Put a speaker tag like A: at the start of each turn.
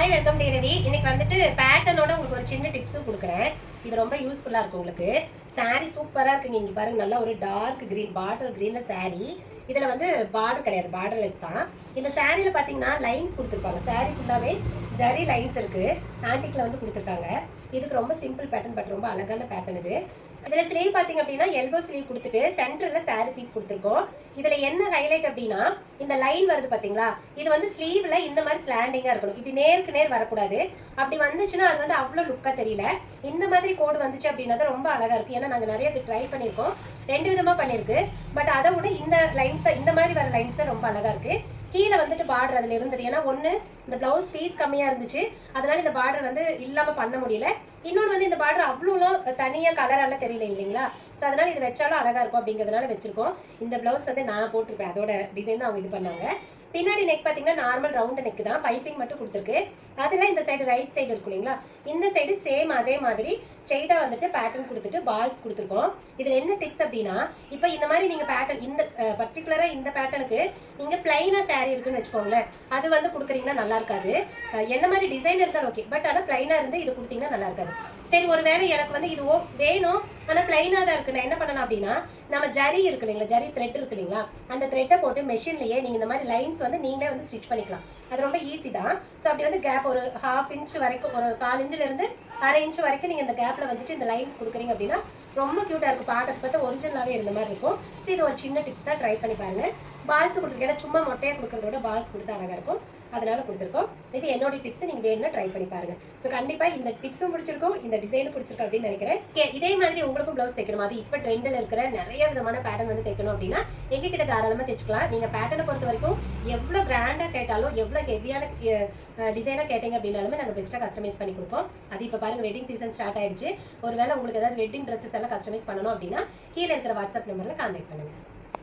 A: Hi welcome to Ravi. இன்னைக்கு வந்துட்டு பேட்டர்னோட உங்களுக்கு ஒரு சின்ன டிப்ஸும் கொடுக்குறேன். இது ரொம்ப யூஸ்ஃபுல்லாக இருக்கும் உங்களுக்கு. சாரீ சூப்பராக இருக்குங்க. இங்கே பாருங்க, நல்லா ஒரு டார்க் க்ரீன் பாட்டில் க்ரீனில் சாரீ. இதில் வந்து பார்டர் கிடையாது, பார்டர்லெஸ் தான். இந்த சாரியில் பார்த்தீங்கன்னா லைன்ஸ் கொடுத்துருப்பாங்க. சாரீ ஃபுல்லாகவே ஜரி லைன்ஸ் இருக்குது. ஆன்டிக்கில் வந்து கொடுத்துருக்காங்க. இதுக்கு ரொம்ப சிம்பிள் பேட்டர்ன், பட் ரொம்ப அழகான பேட்டர்ன் இது. இதில் ஸ்லீவ் பார்த்தீங்க அப்படின்னா எல்போ ஸ்லீவ் கொடுத்துட்டு சென்டரில் சாரீ பீஸ் கொடுத்துருக்கோம். இதில் என்ன ஹைலைட் அப்படின்னா இந்த லைன் வருது பார்த்தீங்களா, இது வந்து ஸ்லீவில் இந்த மாதிரி ஸ்லாண்டிங்காக இருக்கணும். இப்படி நேருக்கு நேர் வரக்கூடாது. அப்படி வந்துச்சுன்னா அது வந்து அவ்வளோ லுக்காக தெரியல. இந்த மாதிரி கோடு வந்துச்சு அப்படின்னா தான் ரொம்ப அழகாக இருக்குது. ஏன்னா நாங்கள் நிறைய இது ட்ரை பண்ணியிருக்கோம், 2 விதமாக பண்ணியிருக்கு. பட் அதை விட இந்த லைன்ஸ் தான், இந்த மாதிரி வர லைன்ஸ் தான் ரொம்ப அழகாக இருக்குது. கீழே வந்துட்டு பார்டர் அதில் இருந்தது. ஏன்னா ஒன்று இந்த ப்ளவுஸ் பீஸ் கம்மியாக இருந்துச்சு, அதனால இந்த பார்டர் வந்து இல்லாமல் பண்ண முடியல. இன்னொன்று வந்து இந்த பார்டர் அவ்வளோலாம் தனியாக கலரெல்லாம் தெரியல இல்லைங்களா. ஸோ அதனால் இது வச்சாலும் அழகாக இருக்கும் அப்படிங்கிறதுனால வச்சுருக்கோம். இந்த ப்ளவுஸ் வந்து நான் போட்டிருப்பேன், அதோட டிசைன் தான் அவங்க இது பண்ணாங்க. பின்னாடி நெக் பார்த்தீங்கன்னா நார்மல் ரவுண்டு நெக் தான், பைப்பிங் மட்டும் கொடுத்துருக்கு. அதில் இந்த சைடு ரைட் சைடு இருக்கும் இல்லைங்களா, இந்த சைடு சேம் அதே மாதிரி ஸ்ட்ரெயிட்டாக வந்துட்டு பேட்டர்ன் கொடுத்துட்டு பால்ஸ் கொடுத்துருக்கோம். இதில் என்ன டிப்ஸ் அப்படின்னா, இப்போ இந்த மாதிரி நீங்கள் பேட்டர்ன் இந்த பர்டிகுலராக இந்த பேட்டர்னுக்கு நீங்கள் பிளைனாக சாரீ இருக்குன்னு வச்சுக்கோங்களேன், அது வந்து கொடுக்குறீங்கன்னா நல்லா இருக்காது. என்ன மாதிரி டிசைன் இருந்தாலும் ஓகே, பட் ஆனால் பிளைனாக இருந்து இது கொடுத்தீங்கன்னா நல்லா இருக்காது. சரி, ஒரு வேளை எனக்கு வந்து இது வேணும் ஆனால் பிளைனாக தான் இருக்குது, நான் என்ன பண்ணலாம் அப்படின்னா, நம்ம ஜரி இருக்கு இல்லைங்களா, ஜரி த்ரெட் இருக்கு இல்லைங்களா, அந்த த்ரெட்டை போட்டு மெஷின்லேயே நீங்கள் இந்த மாதிரி லைன்ஸ் வந்து நீங்களே வந்து ஸ்டிச் பண்ணிக்கலாம். அது ரொம்ப ஈஸி தான். ஸோ அப்படி வந்து கேப் ஒரு 1/2 இன்ச் வரைக்கும், ஒரு 1/4 இன்ச்சிலேருந்து 1/2 இன்ச் வரைக்கும் நீங்கள் இந்த கேப்பில் வந்துட்டு இந்த லைன்ஸ் கொடுக்குறீங்க அப்படின்னா ரொம்ப க்யூட்டாக இருக்கும். பார்க்கறது பார்த்தா ஒரிஜினலாகவே இருந்த மாதிரி இருக்கும். ஸோ இது ஒரு சின்ன டிப்ஸ் தான், ட்ரை பண்ணி பாருங்கள். பால்ஸ் கொடுத்துருக்கேன், ஏன்னா சும்மா மொட்டையாக கொடுக்குறத விட பால்ஸ் கொடுத்தா அழகாக இருக்கும், அதனால கொடுத்துருக்கோம். இது என்னோட டிப்ஸ், நீங்கள் வேணும்னா ட்ரை பண்ணி பாருங்கள். ஸோ கண்டிப்பாக இந்த டிப்ஸும் பிடிச்சிருக்கும், இந்த டிசைனும் பிடிச்சிருக்கும் அப்படின்னு நினைக்கிறேன். இதே மாதிரி உங்களுக்கும் ப்ளவுஸ் தைக்கணும், அது இப்போ ட்ரெண்டில் இருக்கிற நிறைய விதமான பேட்டர்ன் வந்து தைக்கணும் அப்படின்னா எங்ககிட்ட தாராளமாக தைச்சிக்கலாம். நீங்கள் பேட்டர்னை பொறுத்த வரைக்கும் எவ்வளோ கிராண்டாக கேட்டாலும், எவ்வளோ ஹெவியான டிசைனாக கேட்டீங்க அப்படின்னாலுமே நாங்கள் பெஸ்ட்டாக கஸ்டமைஸ் பண்ணி கொடுப்போம். அது இப்போ பாருங்கள், வெட்டிங் சீசன் ஸ்டார்ட் ஆயிடுச்சு. ஒருவேளை உங்களுக்கு ஏதாவது வெட்டிங் ட்ரெஸ்ஸஸ் எல்லாம் கஸ்டமைஸ் பண்ணணும் அப்படின்னா கீழே இருக்கிற வாட்ஸ்அப் நம்பரில் கான்டாக்ட் பண்ணுங்கள்.